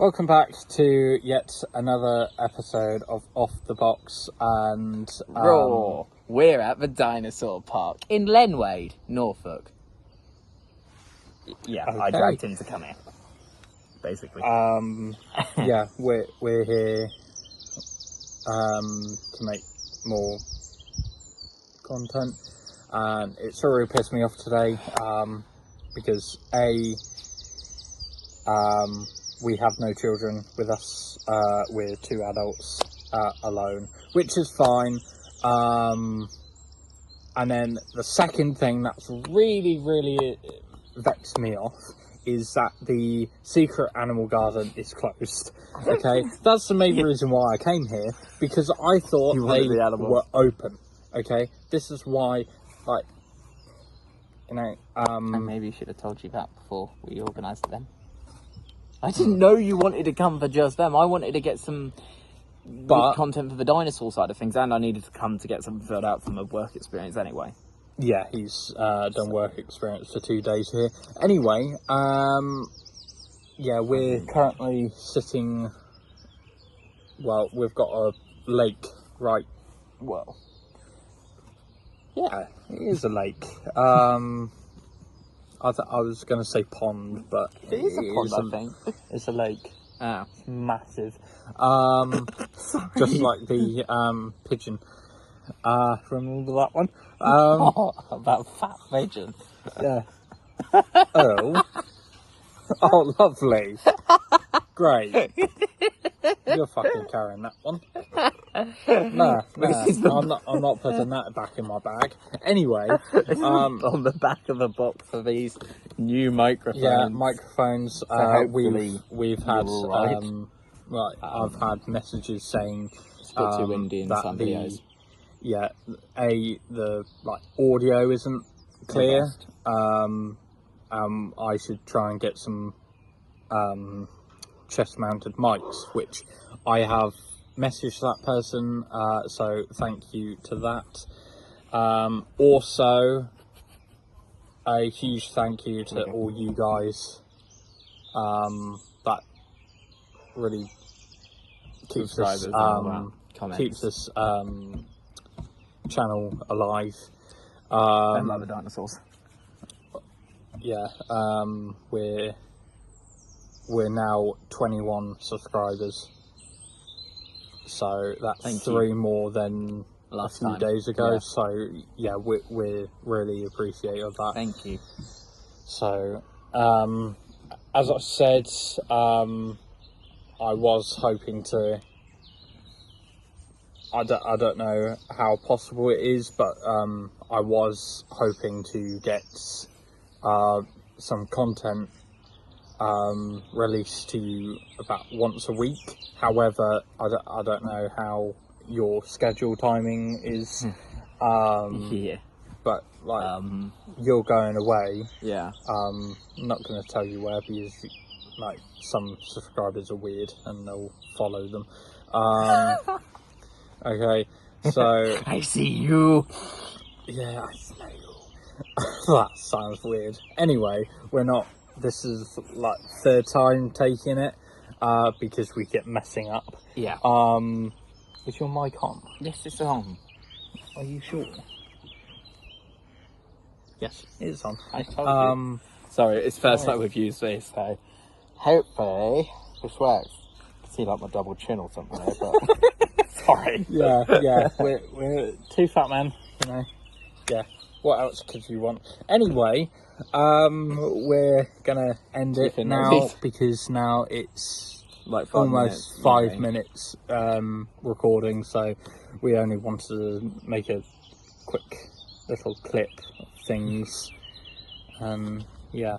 Welcome back to yet another episode of Off the Box and ROARR. We're at the Dinosaur Park in Lenwade, Norfolk. Yeah, Okay. I dragged him to come here, basically. Yeah, we're here to make more content, and it's already pissed me off today because we have no children with us. We're two adults alone, which is fine. And then the second thing that's really vexed me off is that the secret animal garden is closed. Okay, that's the main reason why I came here, because I thought they were open. Okay, this is why, like, you know, And maybe you should have told you that before we organised them. I didn't know you wanted to come for just them. I wanted to get some content for the dinosaur side of things, and I needed to come to get something filled out from a work experience anyway. Yeah, he's done work experience for 2 days here. Anyway, yeah, we're currently sitting. Well, we've got a lake, right? Well, yeah, it is a lake. I was going to say pond, but it is a pond, I think. It's a lake. Oh. It's massive. Just like the pigeon from all that one. About fat pigeon. Yeah. Oh, lovely. Great. You're fucking carrying that one. No, I'm not putting that back in my bag. Anyway, on the back of the box for these new microphones. Yeah, microphones. We've had right. Right, I've had messages saying it's a bit too windy in some videos. Yeah, the audio isn't clear. I should try and get some chest-mounted mics, which I have messaged that person. So thank you to that. Also, a huge thank you to all you guys. That really keeps us channel alive. And love the dinosaurs. Yeah, we're now 21 subscribers, so that's three more than last few days ago. Yeah. So yeah, we're really appreciative of that. Thank you. So as I said, I was hoping to. I don't know how possible it is, but I was hoping to get some content released to you about once a week. However, I don't know how your schedule timing is. Yeah. But you're going away. Yeah. I'm not going to tell you where, because some subscribers are weird and they'll follow them. Okay, so I see you. Yeah, I smell you. That sounds weird. Anyway, we're not. This is third time taking it because we kept messing up. Yeah. Is your mic on? Yes, it's on. Are you sure? Yes, it is on. I told you. Sorry, it's first time we've used this, so hopefully this works. I can see my double chin or something there, but sorry. Yeah. We're two fat men, you know. Yeah. What else could you want? Anyway, we're gonna end it now because now it's almost 5 minutes recording, so we only wanted to make a quick little clip of things. Yeah.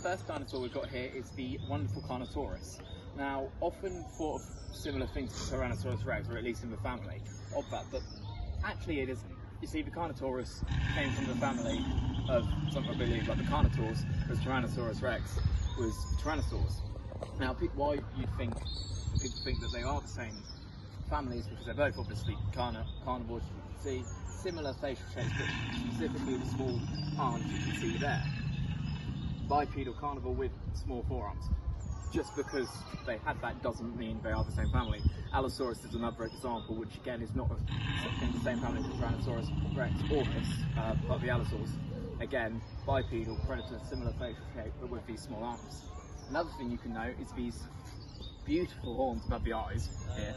first dinosaur we've got here is the wonderful Carnotaurus. Now, often thought of similar things to Tyrannosaurus Rex, or at least in the family of that, but actually it isn't. You see, the Carnotaurus came from the family of something I believe like the Carnotaurs, whereas Tyrannosaurus Rex was Tyrannosaurs. Now, why you'd think people think that they are the same families, because they're both obviously carnivores, as you can see, similar facial shapes, but specifically the small arms you can see there. Bipedal carnivore with small forearms. Just because they had that doesn't mean they are the same family. Allosaurus is another example, which again is not in the same family as Tyrannosaurus Rex or this, but the Allosaurs. Again, bipedal, predator, similar facial shape, but with these small arms. Another thing you can note is these beautiful horns above the eyes here,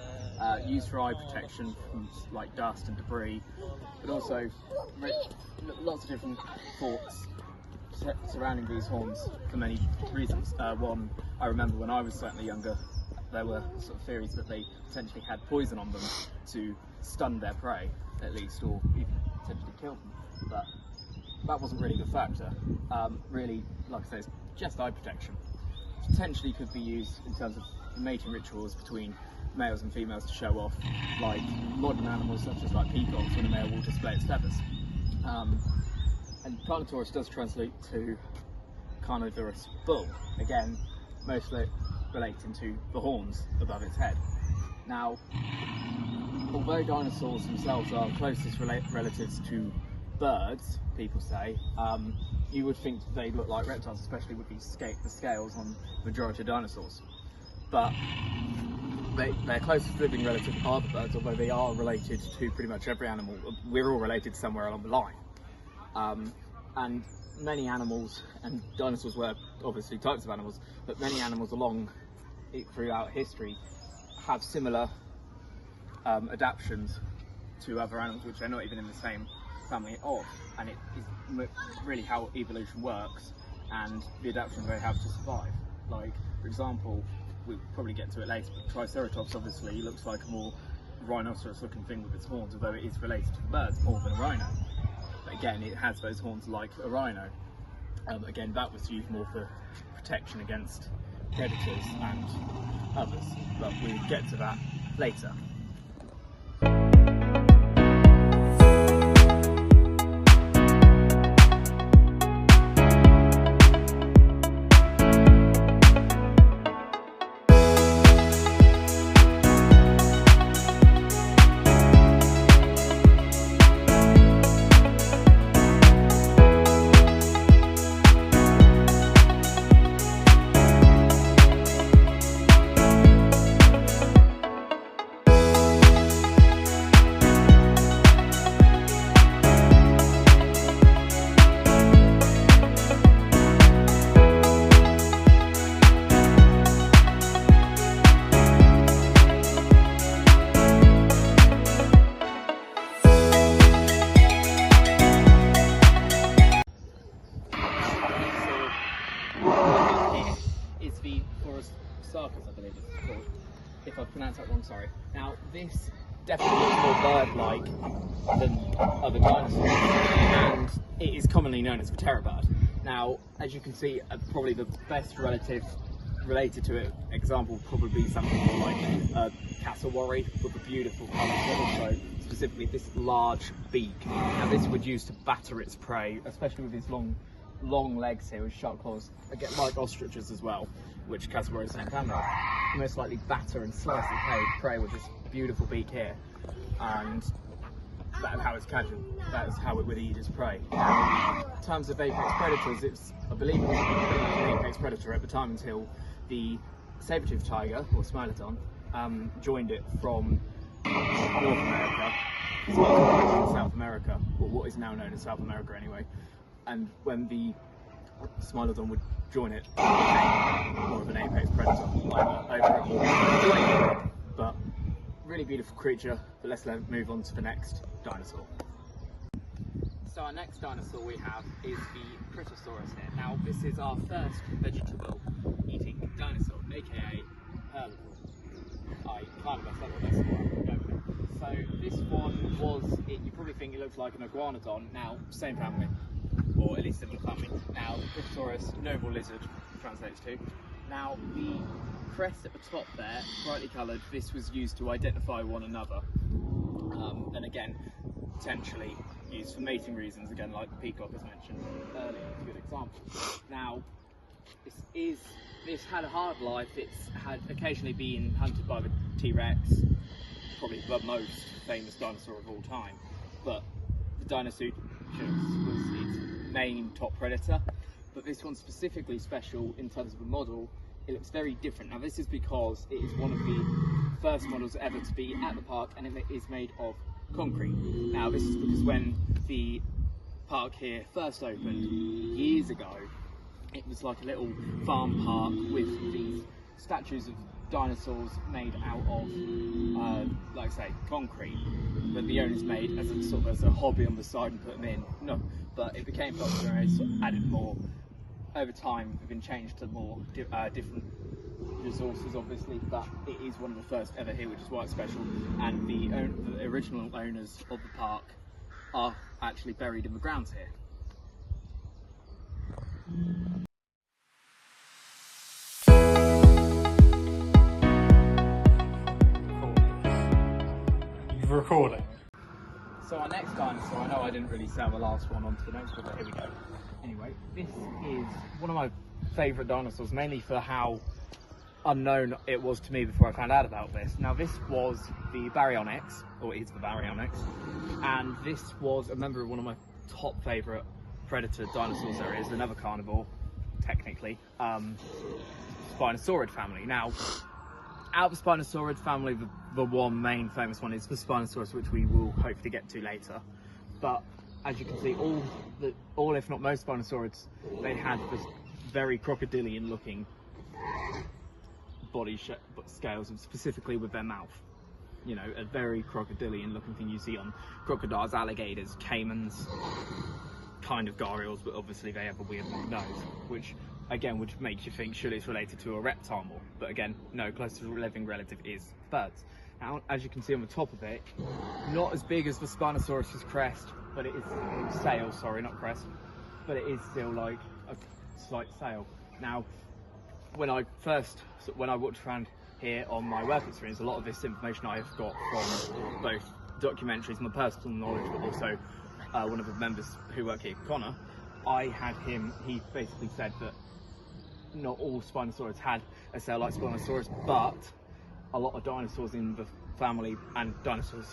used for eye protection from like dust and debris, but also lots of different thoughts surrounding these horns for many reasons. One, I remember when I was certainly younger, there were sort of theories that they potentially had poison on them to stun their prey, at least, or even potentially kill them. But that wasn't really the factor. Really, like I say, it's just eye protection. Potentially could be used in terms of the mating rituals between males and females to show off, like modern animals such as like peacocks, when a male will display its feathers. And Carnotaurus does translate to carnivorous bull, again, mostly relating to the horns above its head. Now, although dinosaurs themselves are closest relatives to birds, people say, you would think they look like reptiles, especially with the scales on the majority of dinosaurs. But their closest living relative are the birds, although they are related to pretty much every animal. We're all related somewhere along the line. And many animals, and dinosaurs were obviously types of animals, but many animals throughout history have similar adaptations to other animals which they're not even in the same family of, and it is really how evolution works and the adaptations they have to survive. Like, for example, we'll probably get to it later, but Triceratops obviously looks like a more rhinoceros looking thing with its horns, although it is related to birds more than a rhino. But again, it has those horns like a rhino. Again, that was used more for protection against predators and others, but we'll get to that later. I believe it's called. If I've pronounced that wrong, sorry. Now, this definitely looks more bird-like than other dinosaurs, and it is commonly known as the terror bird. Now, as you can see, probably the best relative related to it example would probably be something more like a cassowary with a beautiful colour, but also specifically this large beak. Now, this would use to batter its prey, especially with these long legs here with sharp claws, again like ostriches as well, which cassowary is the same family of. Most likely batter and slice the prey with this beautiful beak here, and that's how it's catching. That's how it would eat its prey. In terms of apex predators, I believe it was pretty much an apex predator at the time until the saber-toothed tiger, or Smilodon, joined it from North America, as well as South America, or what is now known as South America anyway. And when the Smilodon would join it, became more of an apex predator, but really beautiful creature. But let's move on to the next dinosaur. So our next dinosaur we have is the Kritosaurus here. Now this is our first vegetable eating dinosaur, aka herbivore. I kind of messed up with this one, don't we? So this one was, you probably think it looks like an iguanodon. Now, same family, or or at least of the family. Now, the Cryptosaurus, noble lizard, translates to. Now, the crest at the top there, brightly coloured, this was used to identify one another. And again, potentially used for mating reasons, again, like the peacock as mentioned earlier, it's a good example. Now, this had a hard life. It's had occasionally been hunted by the T-Rex, probably the most famous dinosaur of all time. But the Dinosaur was its main top predator. But this one's specifically special in terms of the model. It looks very different. Now this is because it is one of the first models ever to be at the park, and it is made of concrete. Now this is because when the park here first opened years ago, it was like a little farm park with these statues of dinosaurs made out of, like I say, concrete, that the owners made as a sort of as a hobby on the side and put them in. No, but it became popular and sort of added more. Over time, they've been changed to more different resources, obviously, but it is one of the first ever here, which is why it's special. And the original owners of the park are actually buried in the grounds here. Recording. So our next dinosaur, I know I didn't really sell the last one onto the next one, but here we go. Anyway, this is one of my favourite dinosaurs, mainly for how unknown it was to me before I found out about this. Now this was the Baryonyx, or is the Baryonyx, and this was a member of one of my top favourite predator dinosaurs there is, another carnivore, technically, Spinosaurid family. Now, out of the Spinosaurid family, the one main famous one is the Spinosaurus, which we will hopefully get to later. But as you can see, all if not most Spinosaurids, they had this very crocodilian looking body scales, and specifically with their mouth. You know, a very crocodilian looking thing you see on crocodiles, alligators, caimans, kind of gharials, but obviously they have a weird long nose, which again would make you think surely it's related to a reptile more, but again, no, closest living relative is birds. Now, as you can see on the top of it, not as big as the Spinosaurus's crest, but it is sail, sorry, not crest, but it is still like a slight sail. Now, when I walked around here on my work experience, a lot of this information I have got from both documentaries and my personal knowledge, but also one of the members who work here, Connor, he basically said that not all Spinosaurids had a sail like Spinosaurus, but a lot of dinosaurs in the family and dinosaurs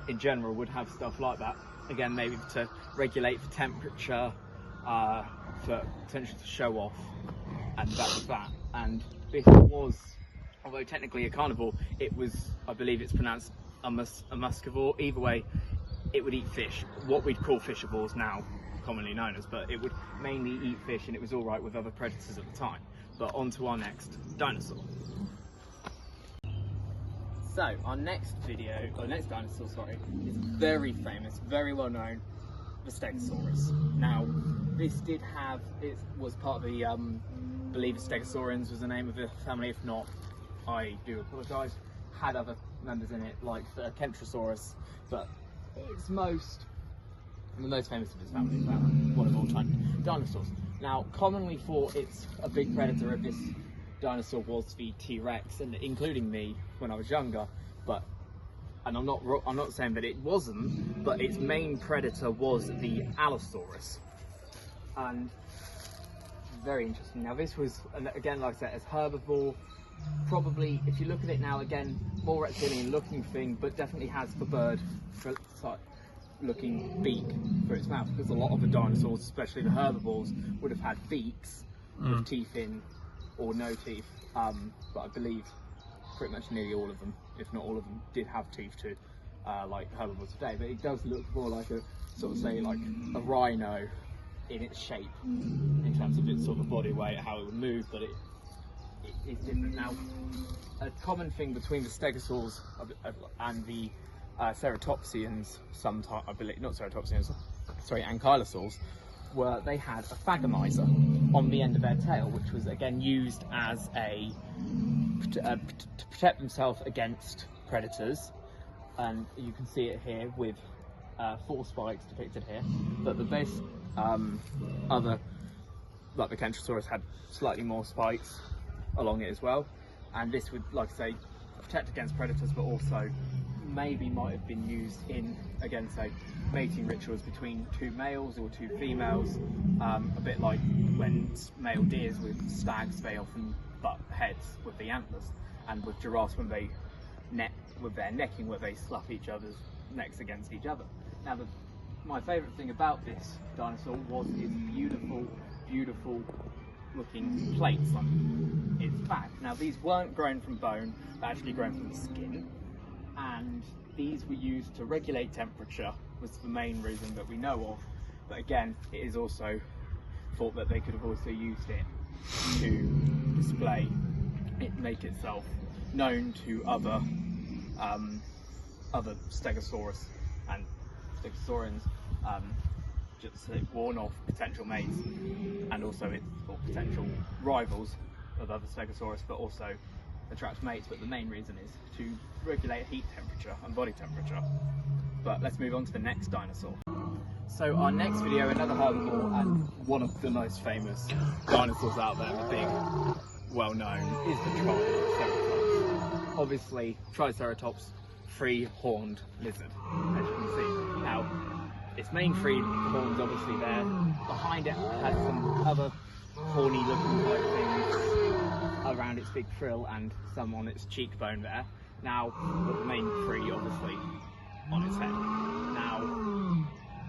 in general would have stuff like that. Again, maybe to regulate the temperature, for potentially to show off, and that was that. And this was, although technically a carnivore, it was, I believe it's pronounced a muscivore. Either way, it would eat fish, what we'd call fishivores now, commonly known as, but it would mainly eat fish, and it was alright with other predators at the time. But on to our next dinosaur. So, our next dinosaur, is very famous, very well known, the Stegosaurus. Now, this was part of the, I believe Stegosaurians was the name of the family. If not, I do apologise. Had other members in it, like the Kentrosaurus, but it's the most famous of his family, one of all time dinosaurs. Now, commonly thought it's a big predator of this dinosaur was the T-Rex, and including me when I was younger, and I'm not saying that it wasn't, but its main predator was the Allosaurus. And very interesting. Now this was, again, like I said, as herbivore, probably, if you look at it now, again, more reptilian looking thing, but definitely has the bird looking beak for its mouth, because a lot of the dinosaurs, especially the herbivores, would have had beaks with teeth in or no teeth, but I believe pretty much nearly all of them, if not all of them, did have teeth too, like herbivores today. But it does look more like a sort of, say, like a rhino in its shape, in terms of its sort of body weight, how it would move, but it is different. Now, a common thing between the stegosaurs and the ceratopsians, sometimes, I believe, not ceratopsians, sorry, ankylosaurs, were they had a phagonizer on the end of their tail, which was again used as to protect themselves against predators. And you can see it here with 4 spikes depicted here. But the base Other, like the Kentrosaurus, had slightly more spikes along it as well, and this would, like I say, protect against predators, but also maybe might have been used in, again, say, mating rituals between two males or two females, a bit like when male deers with stags, they often butt heads with the antlers, and with giraffes when they with their necking, where they slough each other's necks against each other. Now, my favourite thing about this dinosaur was its beautiful looking plates on its back. Now, these weren't grown from bone, they're actually grown from the skin, and these were used to regulate temperature, was the main reason that we know of. But again, it is also thought that they could have also used it to display it, make itself known to other Stegosaurus and Stegosaurians, just to warn off potential mates and also or potential rivals of other Stegosaurus, but also attract mates. But the main reason is to regulate heat temperature and body temperature. But let's move on to the next dinosaur. So our next video, another herbivore and one of the most famous dinosaurs out there, the big, well known, is the Triceratops. Obviously, Triceratops, three-horned lizard, as you can see. Now, its main three horns obviously there. Behind it has some other horny looking type things around its big frill and some on its cheekbone there. Now, but the main three obviously on its head. Now,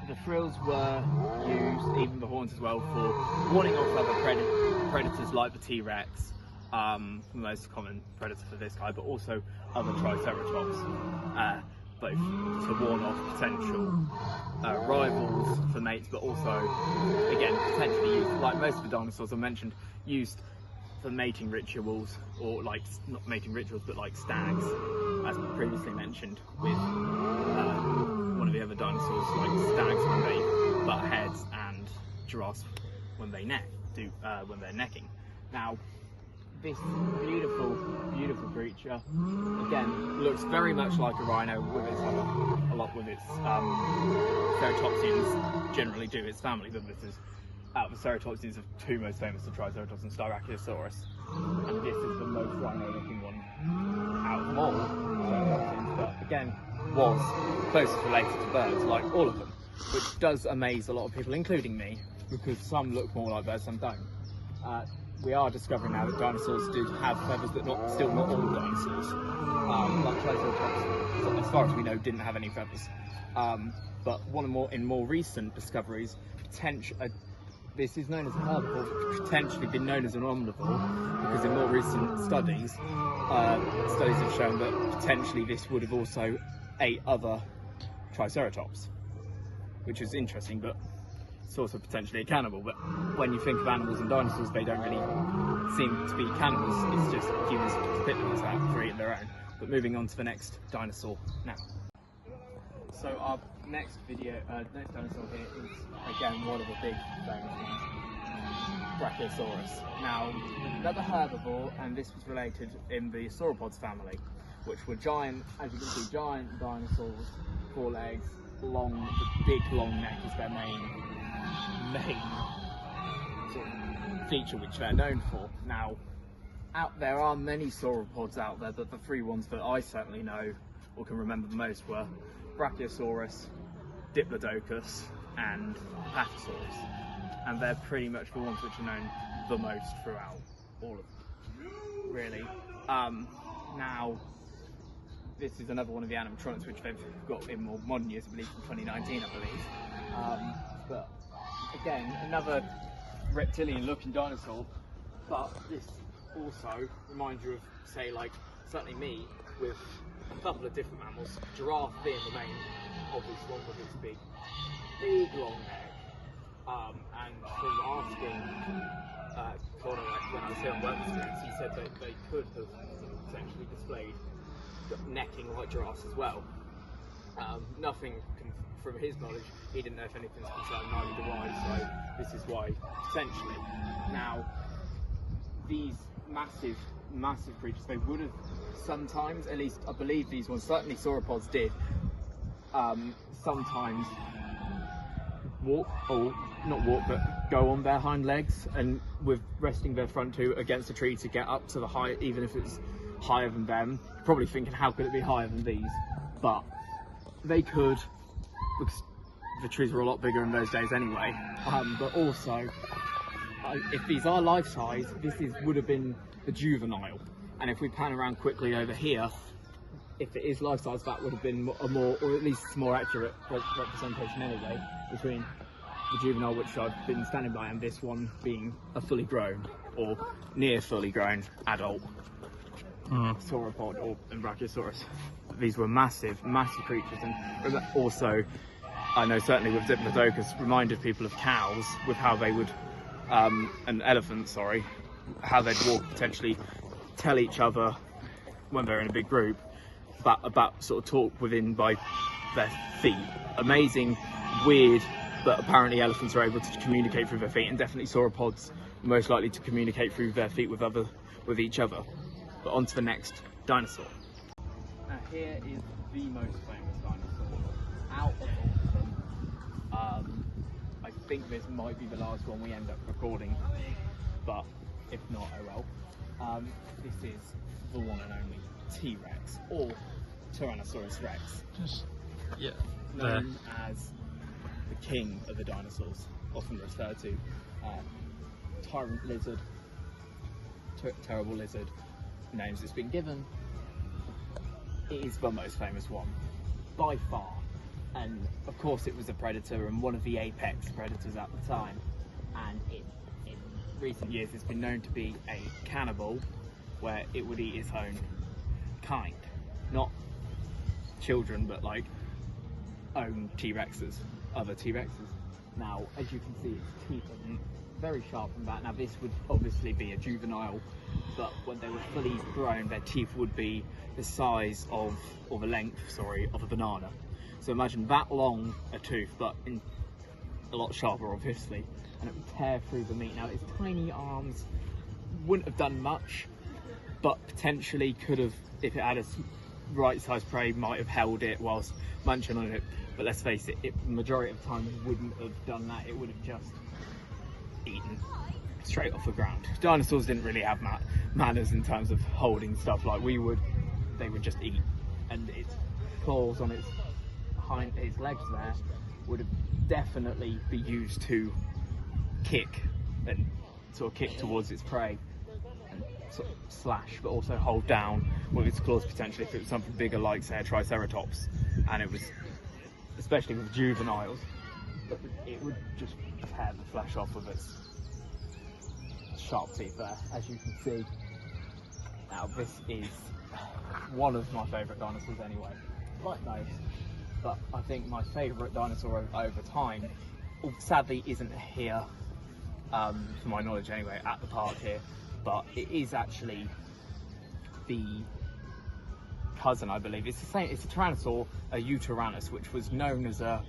the frills were used, even the horns as well, for warning off other predators like the T-Rex, the most common predator for this guy, but also other Triceratops, both to warn off potential rivals for mates, but also, again, potentially used, like most of the dinosaurs I mentioned, used for mating rituals, or like, not mating rituals, but like stags, as previously mentioned, with one of the other dinosaurs, like stags when they butt heads and giraffes when they when they're necking. Now, this beautiful creature, again, looks very much like a rhino, with its with its ceratopsians generally do, its family, but this is, out of the ceratopsians, of two most famous, the Triceratops and Styracosaurus, and this is the most rhino-looking one out of them all, ceratopsians, but again, was closest related to birds, like all of them, which does amaze a lot of people, including me, because some look more like birds, some don't. We are discovering now that dinosaurs did have feathers, but still not all dinosaurs. Like Triceratops, as far as we know, didn't have any feathers. But in more recent discoveries, this is known as a herbivore, but potentially been known as an omnivore, because in more recent studies have shown that potentially this would have also ate other Triceratops, which is interesting, but it's also potentially a cannibal. But when you think of animals and dinosaurs, they don't really seem to be cannibals. It's just humans spit them as that, create their own. But moving on to the next dinosaur now. So our next dinosaur here is again one of the big famous ones, Brachiosaurus. Now, another herbivore, and this was related in the sauropods family, which were giant, as you can see, giant dinosaurs, 4 legs, long, the big long neck is their main sort of feature which they're known for. Now, there are many sauropods out there, but the 3 ones that I certainly know or can remember the most were Brachiosaurus, Diplodocus, and Apatosaurus, and they're pretty much the ones which are known the most throughout all of them, really. Now, this is another one of the animatronics which they've got in more modern years, I believe from 2019, I believe. But again, another reptilian looking dinosaur, but this also reminds you of, say, like, certainly me, with a couple of different mammals, giraffe being the main obvious one with its big long neck. And from asking Connor, when I was here on work experience, he said that they could have potentially displayed necking like giraffes as well. Nothing from his knowledge, he didn't know if anything's concerned, neither do I, so this is why, potentially. Now, these massive creatures, they would have sometimes, at least I believe these ones, certainly sauropods did, sometimes not walk, but go on their hind legs, and with resting their front two against a tree to get up to the height, even if it's higher than them. Probably thinking, how could it be higher than these? But they could, because the trees were a lot bigger in those days anyway. But also, if these are life size, would have been the juvenile. And if we pan around quickly over here, if it is life size, that would have been a more, or at least more accurate representation anyway, between the juvenile, which I've been standing by, and this one being a fully grown or near fully grown adult sauropod or Brachiosaurus. These were massive, massive creatures, and also, I know certainly with Diplodocus, reminded people of cows with how they would, and elephants, sorry, how they'd walk, potentially tell each other when they're in a big group about sort of talk within by their feet. Amazing, weird, but apparently elephants are able to communicate through their feet, and definitely sauropods most likely to communicate through their feet with each other. But on to the next dinosaur. Now here is the most famous dinosaur out of all of them. I think this might be the last one we end up recording, but if not, oh well. This is the one and only T-Rex, or Tyrannosaurus Rex, known as the king of the dinosaurs, often referred to tyrant lizard, terrible lizard, names it's been given. It is the most famous one by far, and of course it was a predator and one of the apex predators at the time, and in recent years it's been known to be a cannibal, where it would eat its own kind, not children, but like own T-Rexes, other T-Rexes. Now, as you can see, its teeth are very sharp and that. Now, this would obviously be a juvenile, but when they were fully grown, their teeth would be the size of, or the length, sorry, of a banana. So imagine that long a tooth, but a lot sharper, obviously, and it would tear through the meat. Now, its tiny arms wouldn't have done much, but potentially could have, if it had a right size prey, might have held it whilst munching on it. But let's face it, the majority of the time wouldn't have done that. It would have just eaten straight off the ground. Dinosaurs didn't really have manners in terms of holding stuff like we would. They would just eat, and its claws on its legs there would have definitely be used to kick and sort of kick towards its prey and sort of slash, but also hold down with its claws potentially if it was something bigger like, say, a Triceratops. And it was, especially with juveniles, it would just tear the flesh off with its sharp teeth there, as you can see. Now, this is one of my favourite dinosaurs anyway, like most, but I think my favourite dinosaur over time, sadly isn't here, to my knowledge anyway, at the park here, but it is actually the cousin, I believe. It's the same, it's a Tyrannosaur, a Eutyrannus, which was known as a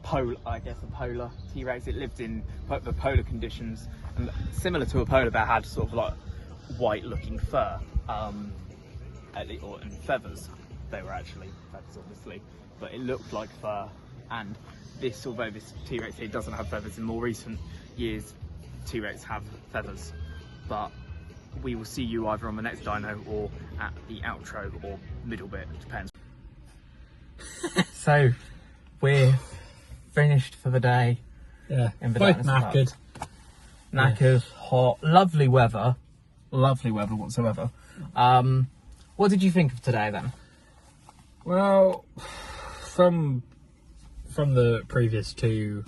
polar T-Rex. It lived in the polar conditions, and similar to a polar bear, had sort of like white looking fur, and feathers. They were actually feathers, obviously, but it looked like fur. And this, although this T-Rex here doesn't have feathers, in more recent years T-Rex have feathers. But we will see you either on the next dino or at the outro or middle bit, depends. So we're finished for the day. Yeah, in the both knackered. park. Knackered, hot, lovely weather whatsoever. What did you think of today then? Well, from the previous two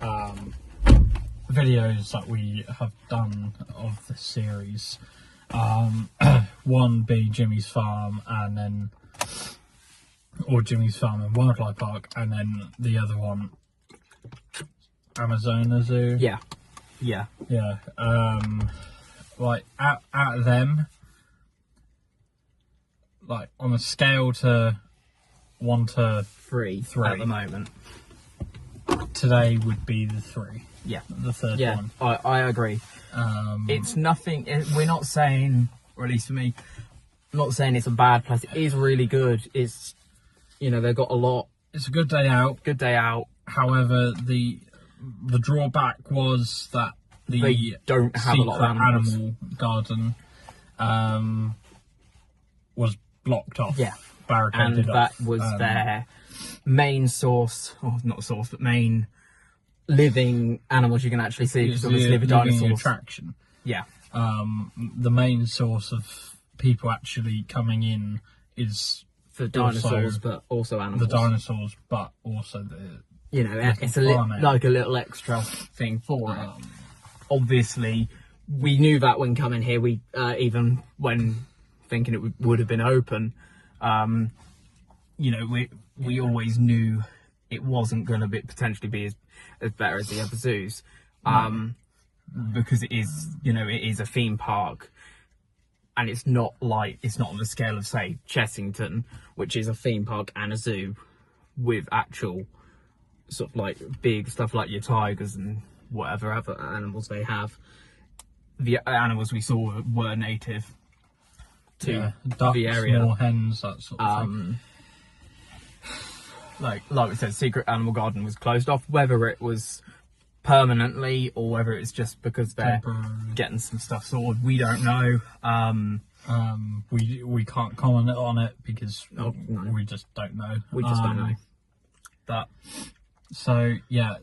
videos that we have done of the series, one being Jimmy's Farm and Wildlife Park, and then the other one Amazona Zoo. Yeah. Like out of them, like on a scale to 1 to 3 at the moment, today would be the 3. Yeah, the third one. I agree. It's nothing. We're not saying, or at least for me, I'm not saying it's a bad place. It is really good. It's, they've got a lot. It's a good day out. Good day out. However, the the drawback was that they don't have a lot of animals. animal garden was blocked off. Yeah. Barricaded and off. that was their main source, or not source, but main living animals you can actually see, because obviously the dinosaurs. Attraction. Yeah. The main source of people actually coming in is for dinosaurs, but also animals. The dinosaurs, but also the... You know, it's like a little extra thing for it. Obviously, we knew that when coming here, we even when thinking it would have been open, you know, we always knew it wasn't going to potentially be as better as the other zoos, because it is, you know, it is a theme park, and it's not on the scale of, say, Chessington, which is a theme park and a zoo with actual sort of like big stuff like your tigers and whatever other animals they have. The animals we saw were native to ducks, the area. small hens, that sort of thing. Like we said, Secret Animal Garden was closed off. Whether it was permanently or whether it's just because they're getting some stuff sorted, we don't know. We can't comment on it because we just don't know. We just don't know. But so yeah,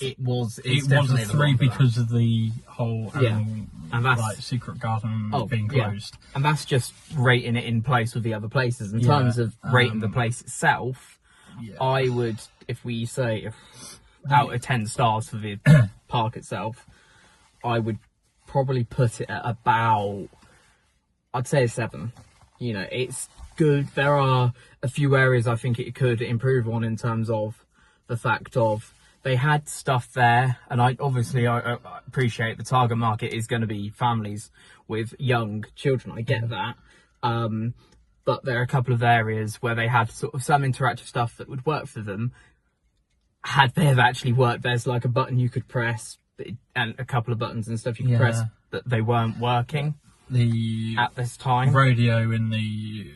it was a 3 because of the whole animal, and that's like Secret Garden being closed. And that's just rating it in place with the other places. In terms of rating the place itself, I would, if we say out of 10 stars for the park itself, I would probably put it at about, I'd say a 7. You know, it's good. There are a few areas I think it could improve on, in terms of the fact of they had stuff there, and I appreciate the target market is going to be families with young children. I get that, but there are a couple of areas where they had sort of some interactive stuff that would work for them. Had they have actually worked, there's like a button you could press, and a couple of buttons and stuff you could press, that they weren't working at this time. Radio in the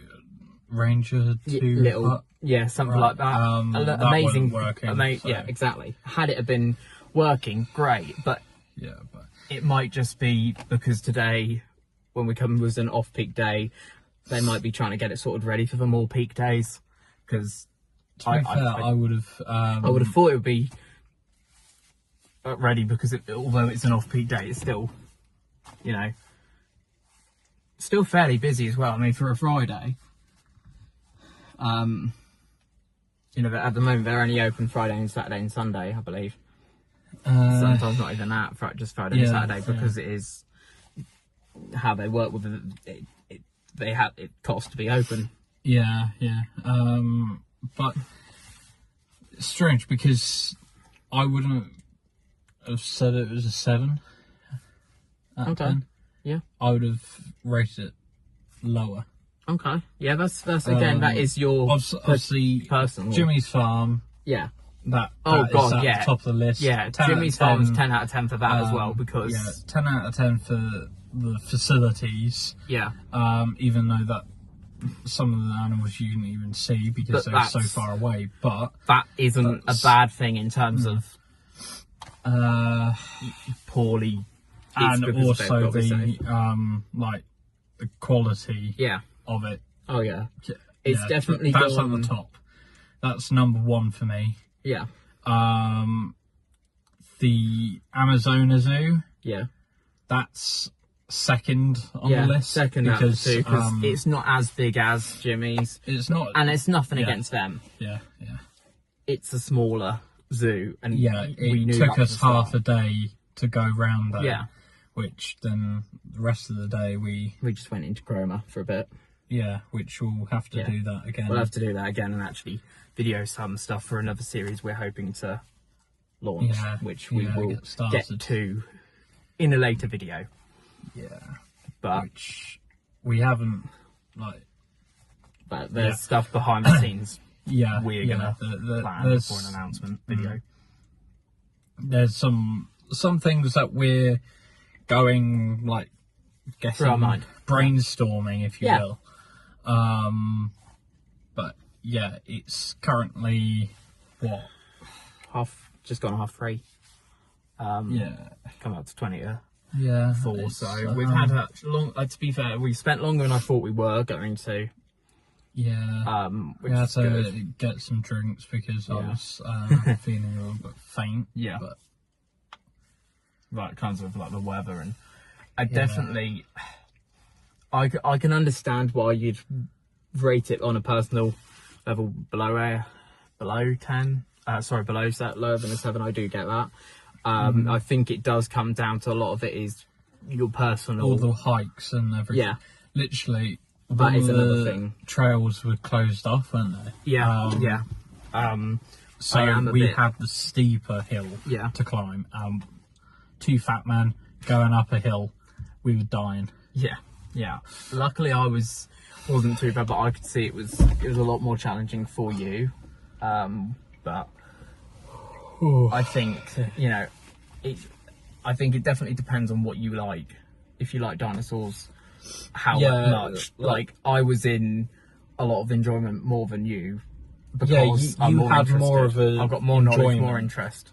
Ranger 2 something like that. That amazing, working, yeah, exactly. Had it have been working, great, but it might just be because today, when we come, was an off-peak day, they might be trying to get it sorted ready for the more peak days. Because I would have thought it would be ready, because although it's an off-peak day, it's still, you know, still fairly busy as well. I mean, for a Friday. You know, at the moment they're only open Friday and Saturday and Sunday, I believe. Sometimes not even that, just Friday and Saturday, because it is how they work with it. It costs to be open. But it's strange, because I wouldn't have said it was a 7 out of 10. Yeah, I would have rated it lower. Okay. Yeah, that's again, that is your obviously personal. Jimmy's Farm. Yeah. That is at the top of the list. Yeah, Jimmy's Farm's 10 out of 10 for that as well, because 10 out of 10 for the facilities. Yeah. Even though that some of the animals you didn't even see because they're so far away, but that isn't a bad thing in terms of poorly, and also the like the quality of it. Oh yeah, it's definitely that's at the top. That's number 1 for me. Yeah. The Amazona Zoo. Yeah. That's second on the list. Second because it's not as big as Jimmy's. It's not, and it's nothing against them. Yeah. It's a smaller zoo, and we took us half a day to go round there. Yeah. Which then the rest of the day we just went into Chroma for a bit. Yeah, which we'll have to do that again. We'll have to do that again and actually video some stuff for another series we're hoping to launch, which we will get to in a later video. Yeah, but which we haven't But there's stuff behind the scenes. We're gonna plan for an announcement video. There's some things that we're going getting through our mind, brainstorming, if you will. But it's currently just gone half 3. Come up to 20 Yeah. four. So we've had a long. To be fair, we spent longer than I thought we were going to. Yeah. Which We had is to good. get some drinks because I was feeling a little bit faint. Yeah. But Right, kinds of like the weather, and I definitely, I can understand why you'd rate it on a personal level below 10. Below lower than a 7. I do get that. I think it does come down to a lot of it is your personal. all the hikes and everything. Yeah. Literally. That is another the thing. Trails were closed off, weren't they? Yeah. So we had the steeper hill to climb. Two fat men going up a hill. We were dying. Yeah. Luckily, wasn't too bad, but I could see it was a lot more challenging for you. But I think I think it definitely depends on what you like. If you like dinosaurs, how much? Like I was in a lot of enjoyment more than you. Because you had more of a. I've got more knowledge, more interest.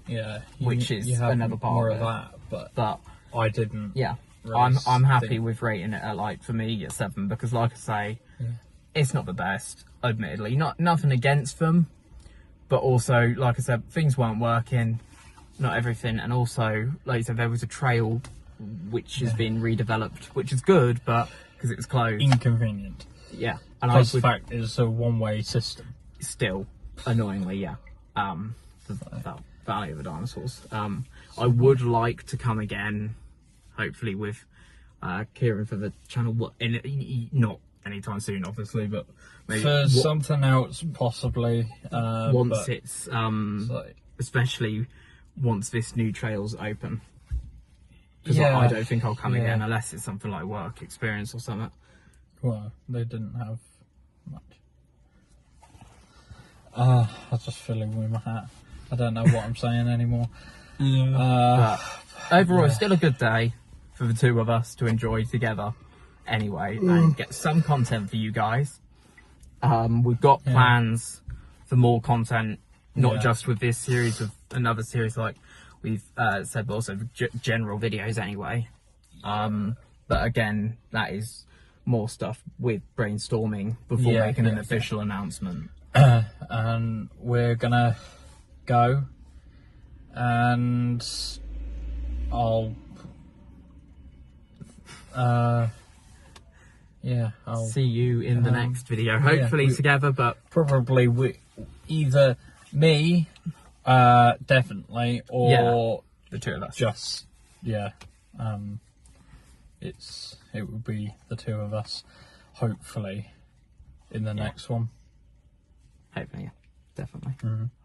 Yeah, which is you have another part more of that, but I didn't. Yeah, race I'm happy with rating it at, like, for me, at 7, because like I say, it's not the best, admittedly. Nothing against them, but also, like I said, things weren't working, not everything, and also, like you said, there was a trail which has been redeveloped, which is good, but because it was closed, inconvenient. Yeah, and plus the fact it's a one-way system. Still, annoyingly, yeah. The Valley of the Dinosaurs. I would like to come again, hopefully with Kieran for the channel. Not anytime soon, obviously, but maybe for something else, possibly. Once it's especially once this new trail's open. Because I don't think I'll come again unless it's something like work experience or something. Well, they didn't have much. I was just filling with my hat. I don't know what I'm saying anymore. But overall, it's still a good day for the two of us to enjoy together anyway, and get some content for you guys. We've got plans for more content, not just with this series, with another series like we've said, but also general videos anyway. But again, that is more stuff with brainstorming before making an official announcement. And we're gonna go, and I'll see you in the next video, hopefully together, but probably either me, definitely, or the two of us. Just it would be the two of us, hopefully, in the next one. Hopefully, definitely.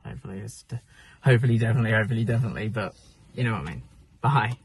Hopefully, definitely, but you know what I mean. Bye.